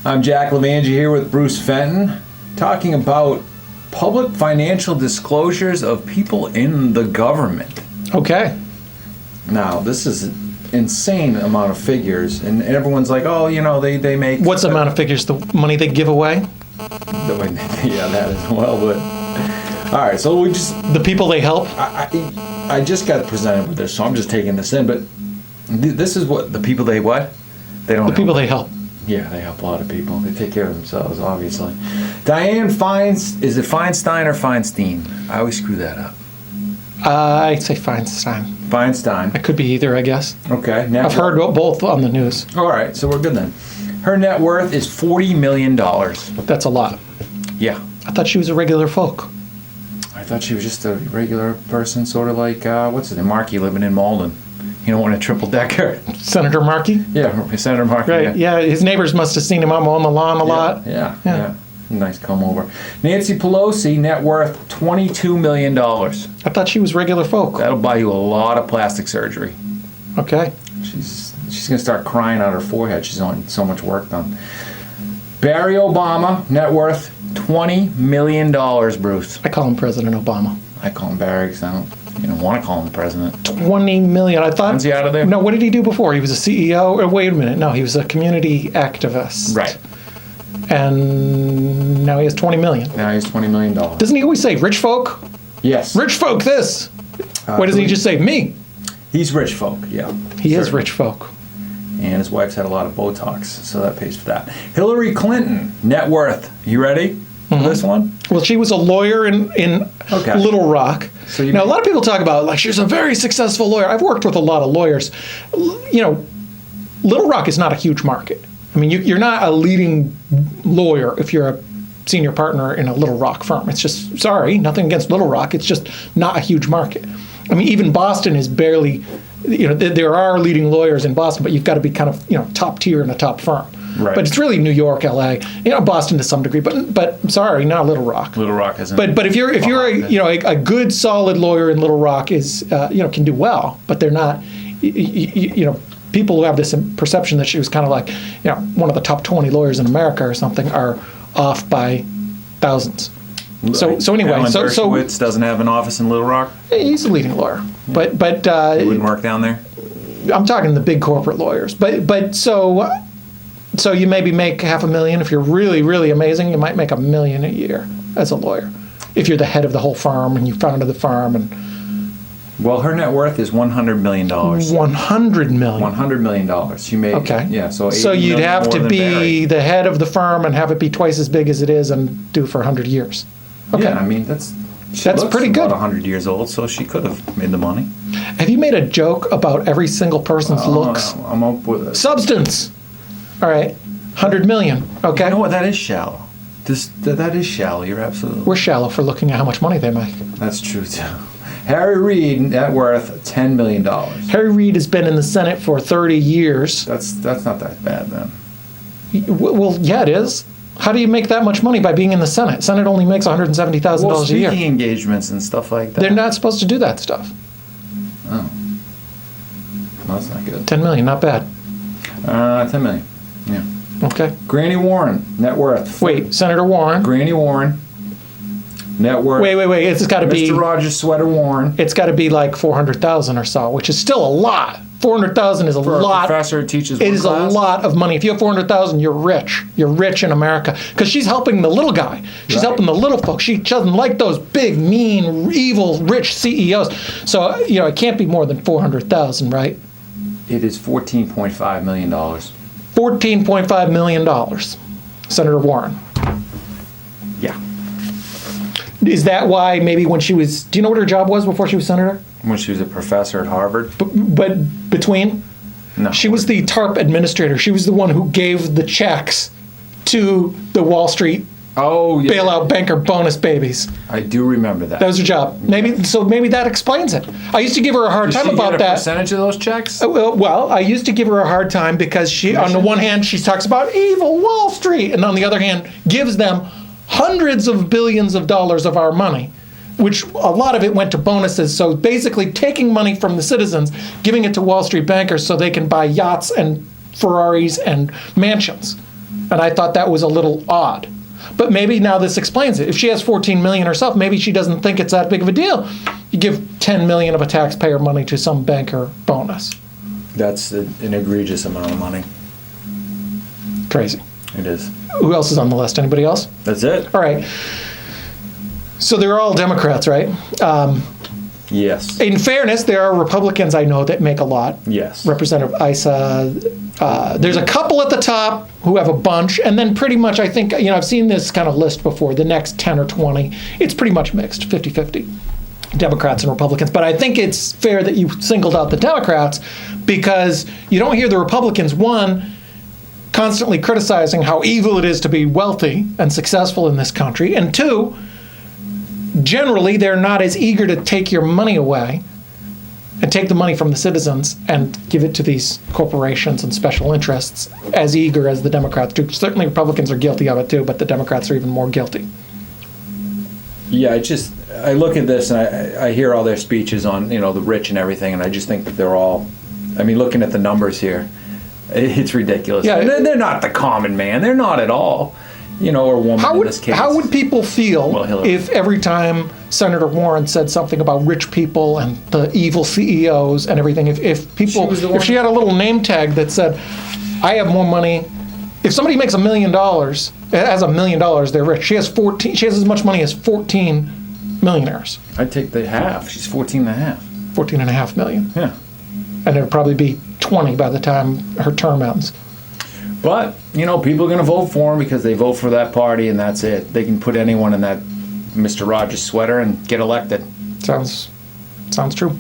I'm Jack Levangie here with Bruce Fenton, talking about public financial disclosures of people in the government. Okay. Now, this is an insane amount of figures, and everyone's like, oh, you know, they make... What's the amount of figures? The money they give away? Yeah, that as well, but... All right, so we just... The people they help? I just got presented with this, so I'm just taking this in, but this is what... The people they what? They don't The people they help. Yeah, they help a lot of people. They take care of themselves, obviously. Diane Feinstein, is it Feinstein or Feinstein? I always screw that up. I'd say Feinstein. Feinstein. It could be either, I guess. Okay. I've heard both on the news. All right, so we're good then. Her net worth is $40 million. That's a lot. Yeah. I thought she was a regular folk. I thought she was just a regular person, sort of like, what's his name, Markey living in Malden. You don't want a triple-decker. Senator Markey? Yeah, Senator Markey. Right, yeah. His neighbors must have seen him out mowing the lawn a lot. Yeah. Nice come over. Nancy Pelosi, net worth $22 million. I thought she was regular folk. That'll buy you a lot of plastic surgery. Okay. She's going to start crying out her forehead. She's on so much work done. Barry Obama, net worth $20 million, Bruce. I call him President Obama. I call him Barry because I don't want to call him the president. $20 million. I thought. When's he out of there? No, what did he do before? He was a CEO? Or wait a minute. No, he was a community activist. Right. And now he has $20 million. Now he has $20 million. Doesn't he always say rich folk? Yes. Rich folk this. Why doesn't he just say me? He's rich folk, yeah. He is rich folk. And his wife's had a lot of Botox, so that pays for that. Hillary Clinton, net worth. You ready for this one? Well, she was a lawyer in Little Rock. So now, a lot of people talk about, like, she's a very successful lawyer. I've worked with a lot of lawyers. You know, Little Rock is not a huge market. I mean, you're not a leading lawyer if you're a senior partner in a Little Rock firm. It's just, sorry, nothing against Little Rock. It's just not a huge market. I mean, even Boston is barely, you know, there are leading lawyers in Boston, but you've got to be kind of, you know, top tier in a top firm. Right. But it's really New York, LA, you know, Boston to some degree. But sorry, not Little Rock. Little Rock isn't. But if you're a good solid lawyer in Little Rock is can do well, but they're not, you know. People who have this perception that she was kind of like, you know, one of the top 20 lawyers in America or something are off by thousands. So anyway, Alan Dershowitz doesn't have an office in Little Rock. He's a leading lawyer, but he wouldn't work down there. I'm talking the big corporate lawyers. But so you maybe make $500,000 if you're really, really amazing. You might make $1 million a year as a lawyer if you're the head of the whole firm and you founded the firm and. Well, her net worth is $100 million. $100 million. $100 million. She made. Okay. Yeah. So you'd have to be Barry. the head of the firm and have it be twice as big as it is and do for 100 years. Okay. Yeah, I mean that's pretty good. About 100 years old, so she could have made the money. Have you made a joke about every single person's looks? I'm up with it. Substance. All right. 100 million. Okay. You know what? That is shallow. That is shallow. You're absolutely. We're shallow for looking at how much money they make. That's true too. Harry Reid, net worth $10 million. Harry Reid has been in the Senate for 30 years. That's not that bad then. Well, yeah, it is. How do you make that much money by being in the Senate? Senate only makes $170,000 a year. Speaking engagements and stuff like that. They're not supposed to do that stuff. Oh. Well, that's not good. 10 million, not bad. 10 million. Yeah. Okay. Granny Warren, net worth. Wait, Senator Warren. Granny Warren. Net worth. Wait. It's got to be. Mr. Rogers Sweater Warren. It's got to be like 400,000 or so, which is still a lot. 400,000 is a For lot. A professor who teaches it is class. A lot of money. If you have 400,000, you're rich. You're rich in America because she's helping the little guy. She's helping the little folks. She doesn't like those big, mean, evil, rich CEOs. So it can't be more than 400,000, right? It is $14.5 million. $14.5 million. Senator Warren. Yeah. Is that why maybe when she was, do you know what her job was before she was senator? When she was a professor at Harvard? But between? No. She was the TARP administrator. She was the one who gave the checks to the Wall Street bailout banker bonus babies. I do remember that. That was her job. Maybe that explains it. I used to give her a hard time about that. Did she get a percentage of those checks? Well, I used to give her a hard time because she, on the one hand, she talks about evil Wall Street, and on the other hand, gives them hundreds of billions of dollars of our money, which a lot of it went to bonuses. So basically taking money from the citizens, giving it to Wall Street bankers so they can buy yachts and Ferraris and mansions. And I thought that was a little odd. But maybe now this explains it. If she has $14 million herself, maybe she doesn't think it's that big of a deal. You give $10 million of a taxpayer money to some banker bonus. That's an egregious amount of money. Crazy. It is. Who else is on the list? Anybody else? That's it. All right. So they're all Democrats, right? Yes. In fairness, there are Republicans I know that make a lot. Yes. Representative Issa. There's a couple at the top who have a bunch, and then pretty much I think, I've seen this kind of list before, the next 10 or 20, it's pretty much mixed, 50-50, Democrats and Republicans. But I think it's fair that you singled out the Democrats because you don't hear the Republicans, one, constantly criticizing how evil it is to be wealthy and successful in this country, and two, generally they're not as eager to take your money away and take the money from the citizens and give it to these corporations and special interests as eager as the Democrats do. Certainly Republicans are guilty of it too, but the Democrats are even more guilty. Yeah, I look at this and I hear all their speeches on, the rich and everything, and I just think that they're all, looking at the numbers here, it's ridiculous. Yeah, they're not the common man. They're not at all. Or woman in this case. How would people feel Hillary. if every time Senator Warren said something about rich people and the evil CEOs and everything, if she had a little name tag that said, I have more money, if somebody makes $1 million, has $1 million, they're rich. She has as much money as 14 millionaires. I'd take the half. She's 14 and a half. 14.5 million. Yeah. And it'll probably be 20 by the time her term ends. But, people are going to vote for him because they vote for that party and that's it. They can put anyone in that Mr. Rogers sweater and get elected. Sounds true.